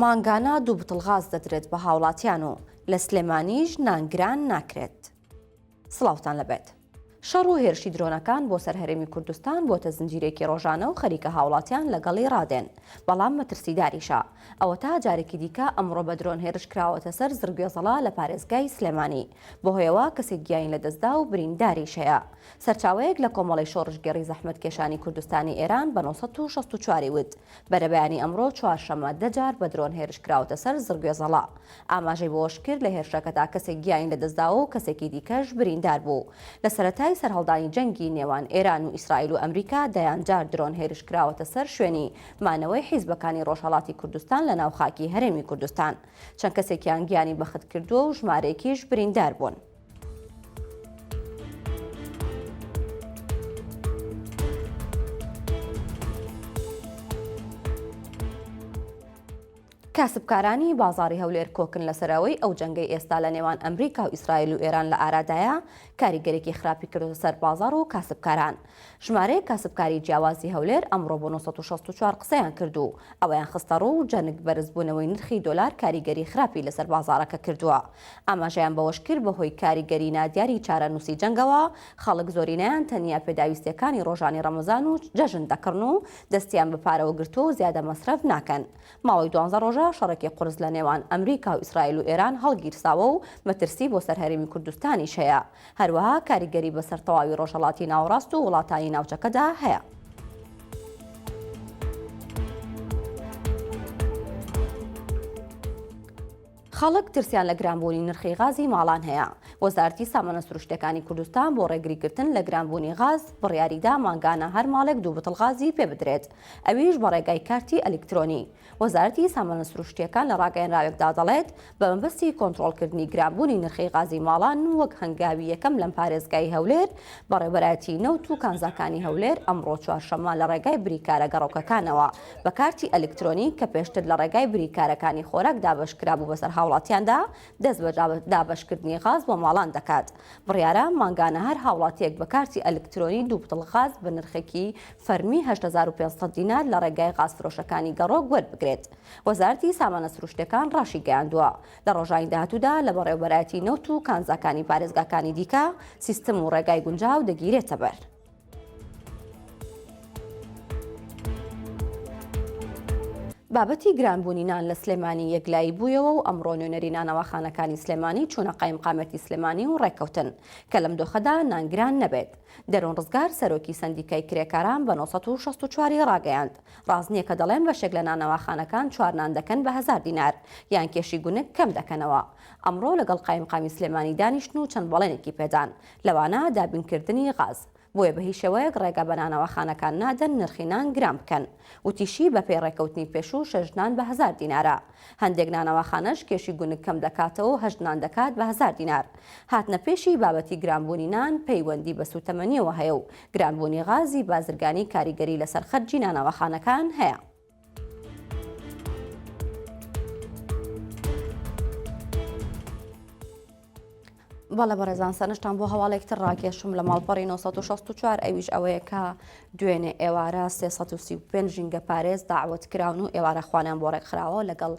مانگانە دوو بتڵغاز دەدرێت بە هاوڵاتیان و لە سلێمانیش نانگران ناکرێت. سڵاوتان لەبێت. شەڕ و هێرشی درۆنەکان بۆ سەرهەرێمی کوردستان بۆتە زنجیرێکی ڕۆژانە و خەریکە هاوڵاتیان لەگەڵی ڕادێن، بەڵام مەترسیداریشە. ئەوە تا جارێکی دیکە ئەمڕۆ بە درۆن هێرش کراوەتە سەر زرگوێزەڵا لە پارێزگای سلێمانی، بەهۆیەوە کەسێک گیانی لەدەستدا و برینداریش هەیە. سەرچاوەیەک لە کۆمەڵی شۆڕژگەڕی زەحمەتکێشانی کوردستانی ئێران بە 964 وت بەرەبەیانی ئەمڕۆ چوارشەمە 10 جار بە درۆن هێرش کراوەتە سەر زرگوێزەڵا. ئاماژەی بۆش کرد لە هێرشەکە تا کەسێک گیانی لەدەستدا و کەسێکی دیکەش بریندار بوو. لە سەرەتای سەرهەڵدانی جەنگی نێوان ئێران و ئیسرائیل و ئەمریکا دەیانجار درۆن هێرش کراوەتە سەر شوێنی مانەوەی حیزبەکانی ڕۆژهەڵاتی کوردستان لە ناوخاکی هەرێمی کوردستان. چەند کەسێکیان گیانی بەخت کردووە و ژمارەیەکیش بریندار بوون. کاسبکارانی بازاری هەولێر کۆکن لەسەرەوەی ئەو جەنگەی ئێستا لە نێوان ئەمریکا و ئیسرائیل و ئێران لە ئارادایە کاریگەرێکی خراپی کردوتە سەر بازار و کاسبکاران. ژمارەیە کاسبکاری جیاوازی هەولێر ئەمڕۆ بۆ 964 قسەیان کردو، ئەوەیان خستە ڕوو و جەنگ بەرزبوونەوەی نرخی دۆلار کاریگەری خراپی لەسەر بازارەکە کردووە. ئاماژەیان بەوەش کرد بەهۆی کاریگەری نادیاری چارەنووسی جەنگەوە خەڵک زۆرینەیان تەنیا پێداویستیەکانی ڕۆژانی ڕەمەزان و جەژن دەکڕن و دەستیان بە پارەوە گرتووە و زیادە مەسرەف ناکەن. ماوەی 12 ڕۆژە شەڕێکی قورس لە نێوان ئەمریکا و ئیسرائیل و ئێران هەڵگیرساوە و مەترسی بۆ سەرهەرێمی کوردستانیش هەیە. هەروەها کاریگەری بەسەر تەواوی ڕۆژهەڵاتی ناوەڕاست و وڵاتانی ناوچەکەدا هەیە. خەڵک ترسیان لە گرانبوونی نرخی غازی ماڵان هەیە. وەزارەتی سامانە سروشتەکانی کوردستان بۆ ڕێگریکردن لە گرانبوونی غاز بڕیاریدا مانگانە هەر ماڵێک 2 بتڵ غازی پێ بدرێت، ئەویش بە ڕێگای کارتی ئەلکترۆنی. وەزارەتی سامانە سروشتیەکان لە ڕاگەیەنراوێکدا دەڵێت بە مەبەستی کۆنتڕۆڵکردنی گرانبوونی نرخی غازی ماڵان وەک هەنگاوی یەکەم لەم پارێزگای هەولێر بەڕێوەبەرایەتی نەوت و کانزاکانی هەولێر ئەمڕۆ چوارشەممە لە ڕێگای بریکارە گەڕۆکەکانەوە بە کارتی ئەلکترۆنی کە پێشتر لە ڕێگای بریکارەکانی خۆراک دابەشکرا بوو بەسەر هاوڵاتیاندا دەست بە دابەشکردنی غاز بۆ ماڵان دەکات. بڕیارە مانگانە هەر هاوڵاتیەک بە کارتی ئەلکترۆنی 2 بتڵ غاز بە نرخێکی فەرمی 8500 دینار لە ڕێگای غازفرۆشەکانی گەڕۆک وەربگرێت. وەزارەتی سامانە سروشتەکان ڕاشی گەیاندووە لە ڕۆژانی داهاتوودا لە بەڕێوەبەرایەتی نەوت و کانزاکانی پارێزگاکانی دیکە سیستم و ڕێگای گونجاو دەگیرێتە بەر. بابەتی گرانبوونی نان لە سلێمانی یەکلایی بوویەوە و ئەمڕۆ نوێنەری نانەواخانەکانی سلێمانی چوونە قایمقامەتی سلێمانی و ڕێککەوتن کە لەم دۆخەدا نانگران نەبێت. دەرۆن ڕزگار سەرۆکی سەندیکای کرێکاران بە 964 ڕاگەیاند. ڕاست نییە کە دەڵێن بەشێک لە نانەواخانەکان 4 نان دەکەن بە 1000 دینار یان کێشی گونگ کەم دەکەنەوە. ئەمڕۆ لەگەڵ قایمقامی سلێمانی دانیشتن و چەند بەڵێنێکی پێدان لەوانە دابینکردنی غاز. بۆیە بە هیچ شێوەیەک ڕێگە بە نانەواخانەکان نادەن نرخی نان گران بکەن. وتیشی بە پێی ڕێکەوتنی پێشوو 6 نان بە 1000 دینارە. هەندێک نانەواخانەش کێشی گونگ کەم دەکاتەوە 8 نان دەکات بە 1000 دینار. هاتنە پێشی بابەتی گرانبوونی نان پەیوەندی بە سوتەمەنیەوە هەیە و گرانبوونی غازی بازرگانی کاریگەری لەسەر خەرجی نانەواخانەکان هەیە. بەڵێ بەڕێزان سەرنجتان بۆ هەواڵێکتر ڕاکێشم لە ماڵپەڕی 964 ئەویش ئەوەیە کە دوێنێ ئێوارە 335 ژینگە پارێز داعوەتکراون و ئێوارەخوانیان بۆ ڕێکخراوە لەگەڵ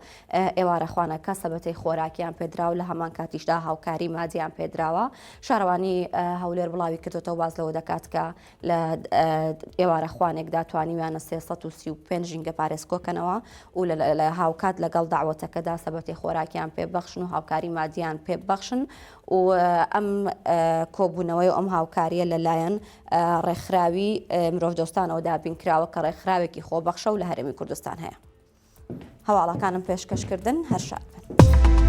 ئێوارەخوانەکە سەبەتەی خۆراکیان پێدراو لە هەمان کاتیشدا هاوکاری مادیان پێدراوە. شارەوانی هەولێر بڵاوی کردوتەوە باز لەوە دەکات کە لە ئێوارەخوانێکدا توانیویانە 335 ژینگە پارێز کۆکەنەوە و لە هاوکات لەگەڵ داعوەتەکەدا سەبەتەی خۆراکیان پێبەخشن و هاوکاری مادیان پێبەخشن و ئەم کۆبوونەوەی و ئەم هاوکاریە لەلایەن ڕێکخراوی مرۆڤ دۆستانەوە دابینکراوە کە ڕێکخراوێکی خۆبەخشە و لە هەرێمی کوردستان هەیە. هەواڵەکانم پێشکەشکردن هەر شاد بن.